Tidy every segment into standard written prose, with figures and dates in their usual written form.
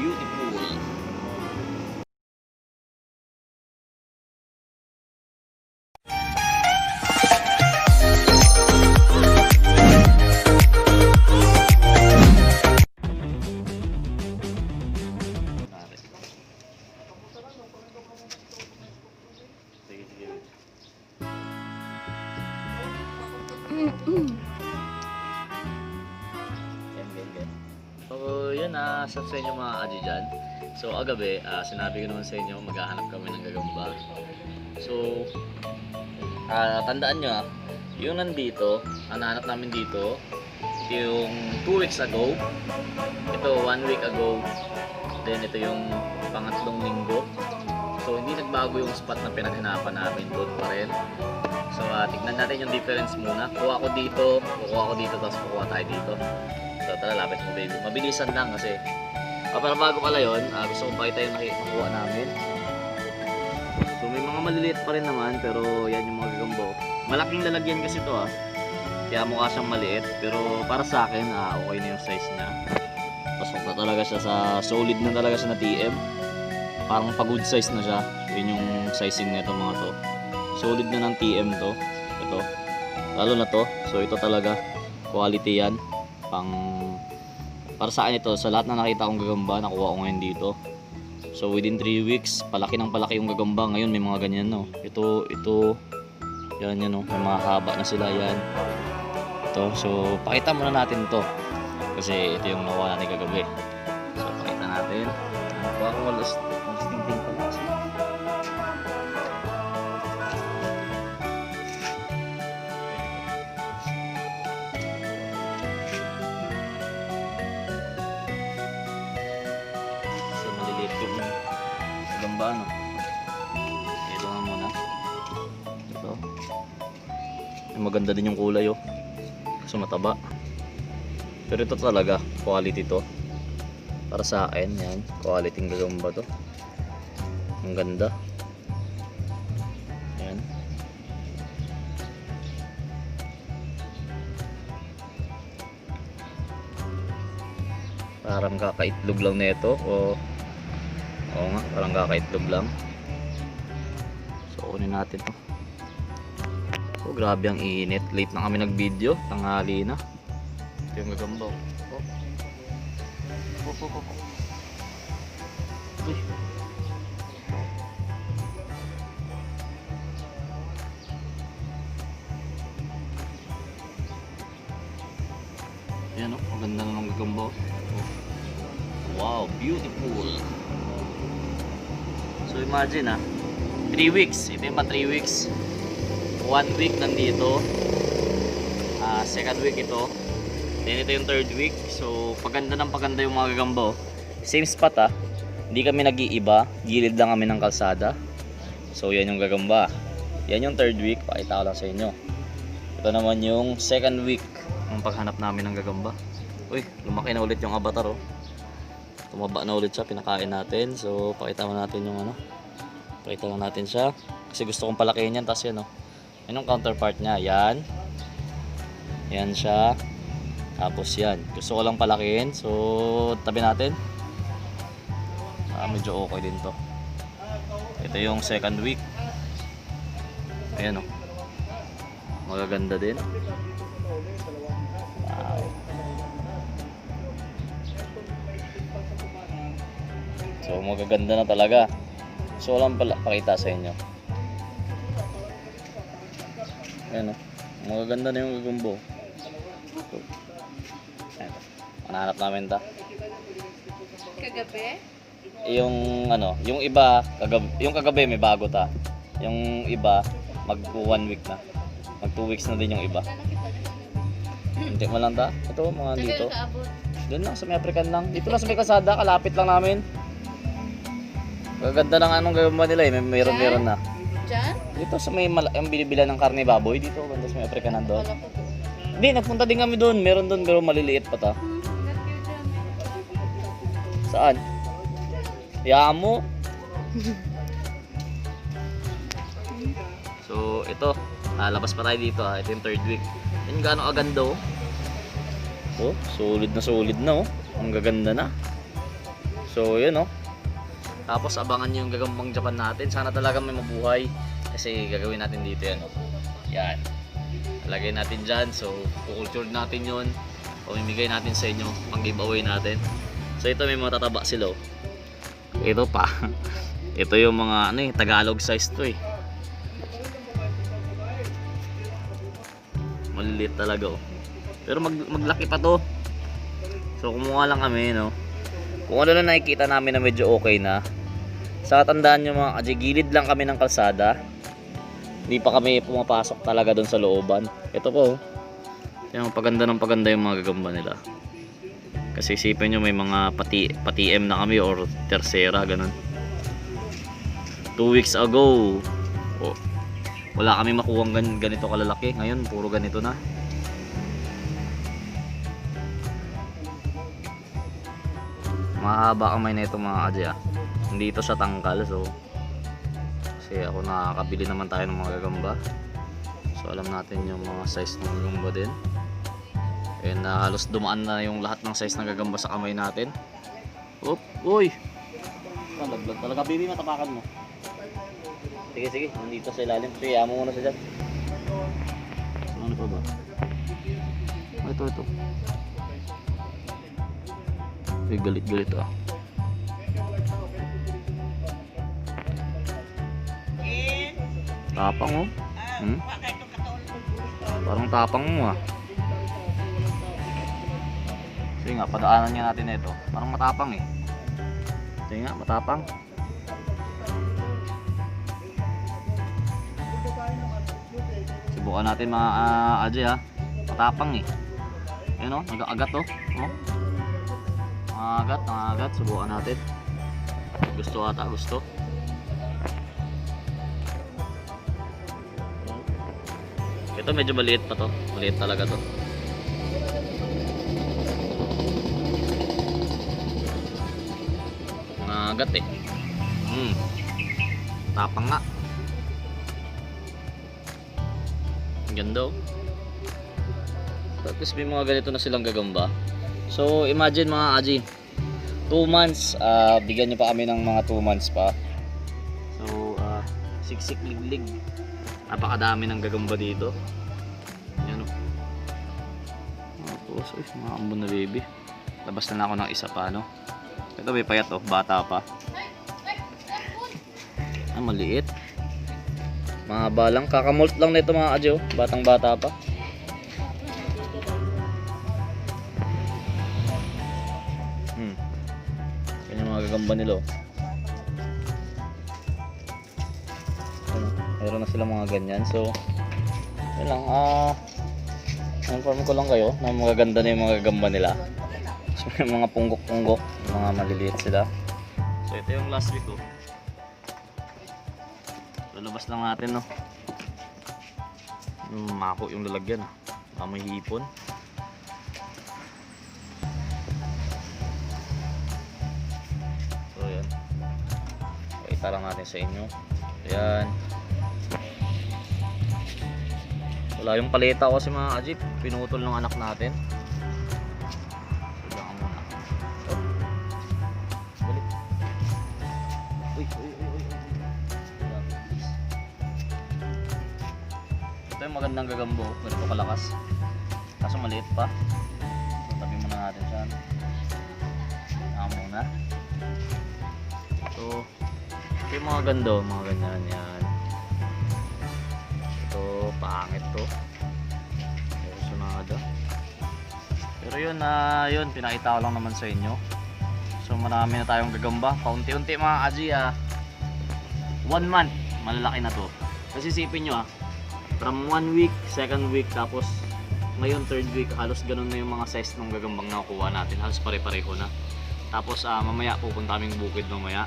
beautiful. Sige, sige. So yun sa inyo mga adyo dyan. So agabi, sinabi ko naman sa inyo maghahanap kami ng gagamba. So tandaan nyo yung nandito, ang nahanap namin dito, ito yung 2 weeks ago, ito 1 week ago, then ito yung pangatlong linggo. So hindi nagbago yung spot na pinaghanapan namin, doon pa rin. So tignan natin yung difference muna. Kuha ko dito, tapos kukuha tayo dito. So tara, lapit mo baby. Mabilisan lang kasi para bago pala yun, gusto kong pakita yung nakuha namin. So may mga maliliit pa rin naman, pero yan yung mga gagambo. Malaking lalagyan kasi to kaya mukha siyang maliit, pero para sa akin okay na yung size niya. Pasok na talaga siya sa, solid na talaga siya na TM. Parang pag-good size na siya. Yun yung sizing nito mga to. Solid na ng TM to. Ito. Lalo na to. So ito talaga quality yan. Para sa akin ito, sa lahat na nakita kong gagamba, nakuha ko ngayon dito. So within 3 weeks, palaki ng palaki yung gagamba. Ngayon may mga ganyan no. Ito. Yan no. May mga haba na sila yan. Ito. So pakita muna natin to. Kasi ito yung nakuha natin kagabi. So pakita natin. Nakuha ko malas tingting pala kasi. So maliliit yung gamba no. Ito nga muna. Ito. Maganda din yung kulay So mataba. Pero ito talaga, quality to. Para sa akin, yan. Quality ng gagamba to. Ang ganda. Yan. Parang kakaitlog lang nito. Oo nga, parang kakaitlog lang. So, kunin natin to. So, grabe ang init. Late na kami nag-video. Tanghali na. Ito yung gagamba. Uy. Yan ang ganda na ng gagamba. Wow, beautiful. So imagine 3 weeks. Ito yung pa 3 weeks. 1 week nandito. Second week ito. Then ito yung third week. So paganda ng paganda yung mga gagamba. Same spot Hindi kami nag-iiba. Gilid lang kami ng kalsada. So yan yung gagamba. Yan yung third week. Pakita ko lang sa inyo. Ito naman yung second week ang paghanap namin ng gagamba. Uy, lumaki na ulit yung avatar Tumaba na ulit siya. Pinakain natin. So pakita mo natin yung Pakita lang natin siya. Kasi gusto kong palakihin yan. Tapos yan yan yung counterpart niya. Yan. Yan siya. Tapos yan. Gusto ko lang palakihin. So tabi natin. Medyo okay din to. Ito yung second week. Ayan magaganda din. Wow. So magaganda na talaga. So lang pakita sa inyo. Ayan magaganda na yung gagumbo. Hanap namin Kagabi? Yung iba, yung kagabi may bago Yung iba, mag 1 week na. Mag 2 weeks na din yung iba. Hindi mo lang Ito, mga dito. Doon lang, sa may African lang. Dito lang sa may kasada, kalapit lang namin. Gaganda lang anong gagamba nila meron na. Diyan? Dito sa may yung binibila ng karne baboy, dito banda sa may African nandoon. Hindi, nagpunta din kami doon. Meron doon pero maliliit pa Saan? Hayaan mo. So ito, labas pa tayo dito Ito yung third week. Yan gaano kaganda solid na Ang gaganda na. So yun no. Tapos abangan nyo yung gagambang Japan natin. Sana talaga may mabuhay. Kasi gagawin natin dito yan. Yan. Lagay natin dyan. So kukulture natin yun. Pamimigay natin sa inyo. Pang giveaway natin. So ito may mga tataba sila. Ito pa. Ito yung mga ano Tagalog size to Maliliit talaga Pero maglaki pa to. So kumuha lang kami no. Kung ano na nakikita namin na medyo okay na. Sa tandaan nyo mga kaji, gilid lang kami ng kalsada. Hindi pa kami pumapasok talaga doon sa looban. Ito po. Yung paganda ng paganda yung mga gagamba nila. Kasi isipin nyo may mga pati M na kami or tercera ganun. 2 weeks ago wala kami makuhang ganito kalalaki. Ngayon puro ganito na. Mahaba kamay na ito mga kaji Hindi ito siya tangkal. So kasi ako nakakabili naman tayo ng mga gagamba. So alam natin yung mga size ng gagamba din. And halos dumaan na yung lahat ng size ng gagamba sa kamay natin. Uy! Talaglag talaga baby, matapakan mo. Sige, nandito sa ilalim. Sige, amo muna siya dyan. Ano pa ba? Ito. Galit Tapang Parang tapang mo Sige nga, padaanan niya natin ito. Parang matapang Sige nga, matapang. Subukan natin mga Ajay Matapang Ayan nag-aagat Nangagat. Subukan natin. Gusto ata. Ito medyo maliit pa to. Maliit talaga to. Nangagat Tapang nga. Ang ganda Tapos may mga ganito na silang gagamba. So imagine mga Aji, 2 months, bigyan nyo pa kami ng mga 2 months pa. So siksik liglig. Napakadami ng gagamba dito. Yan Tapos mga ambon na baby. Labas na ako ng isa pa Ito may payat bata pa. Maliit. Mahaba lang, kakamolt lang nito mga Aji batang bata pa. Yan yung mga gagamba nila Meron na sila mga ganyan. So yun lang, inform ko lang kayo na magaganda na yung mga gagamba nila. So may mga punggok-punggok, mga maliliit sila. So ito yung last week Lalabas lang natin mako yung lalagyan may hipon. So yan, pakita lang natin sa inyo. Ayan, wala yung paleta kasi mga Ajip, pinutol ng anak natin. Ito yung magandang gagambo, ganito kalakas. Kaso maliit pa. So tabi muna natin siya. Muna. So ito yung mga gando, mga ganyan yan. Ito pangit to. Pero sunada. Pero yun pinakita ko lang naman sa inyo. So marami na tayong gagamba. Paunti-unti mga Aji 1 month malalaki na to. Kasi isipin nyo from 1 week, 2nd week, tapos ngayon 3rd week, halos ganun na yung mga size ng gagambang nakukuha natin. Halos pare-pareho na. Tapos mamaya pupunta kaming bukid mamaya.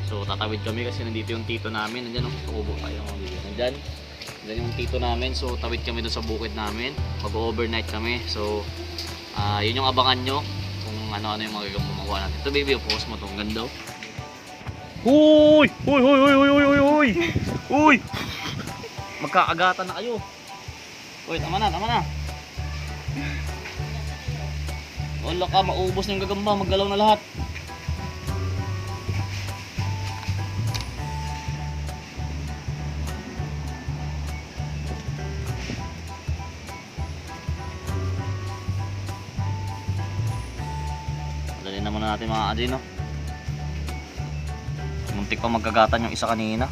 So tatawid kami kasi nandito yung tito namin. Nandiyan tubo tayo. Nandiyan yung tito namin. So tawid kami doon sa bukid namin. Mag-overnight kami. So yun yung abangan nyo kung ano-ano yung mga gagambang makuha natin. Ito baby, post mo itong ganda. Uy! Magkaagatan na kayo. Uy, tama na. Wala ka, maubos na yung gagamba, maggalaw na lahat. na muna natin mga Aji, no? Muntik pa magkagatan yung isa kanina.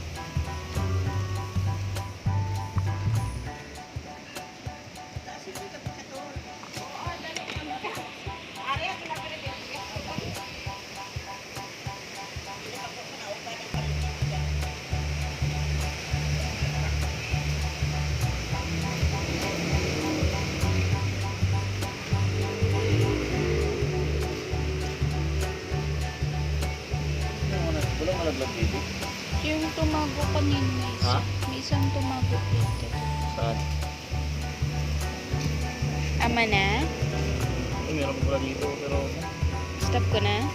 Walang malaglag dito. Yung tumago kanina may isa. Ha? May isang tumago dito. Saan? Ama na? Ay, meron pala dito pero... Stop ko na?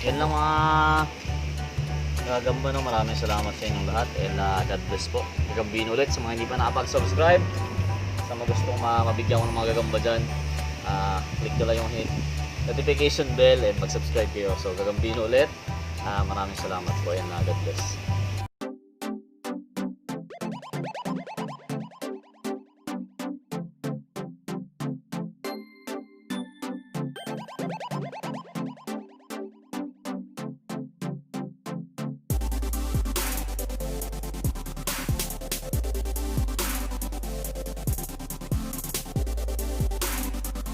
Yan lang mga gagamba, no? Maraming salamat sa inyong lahat and God bless po. Gagambin ulit sa mga hindi pa nakapag-subscribe. Sa mga gustong mabigyan ko ng mga gagamba dyan, click nyo lang yung notification bell and mag-subscribe kayo. So gagambin ulit. Maraming salamat po and God bless.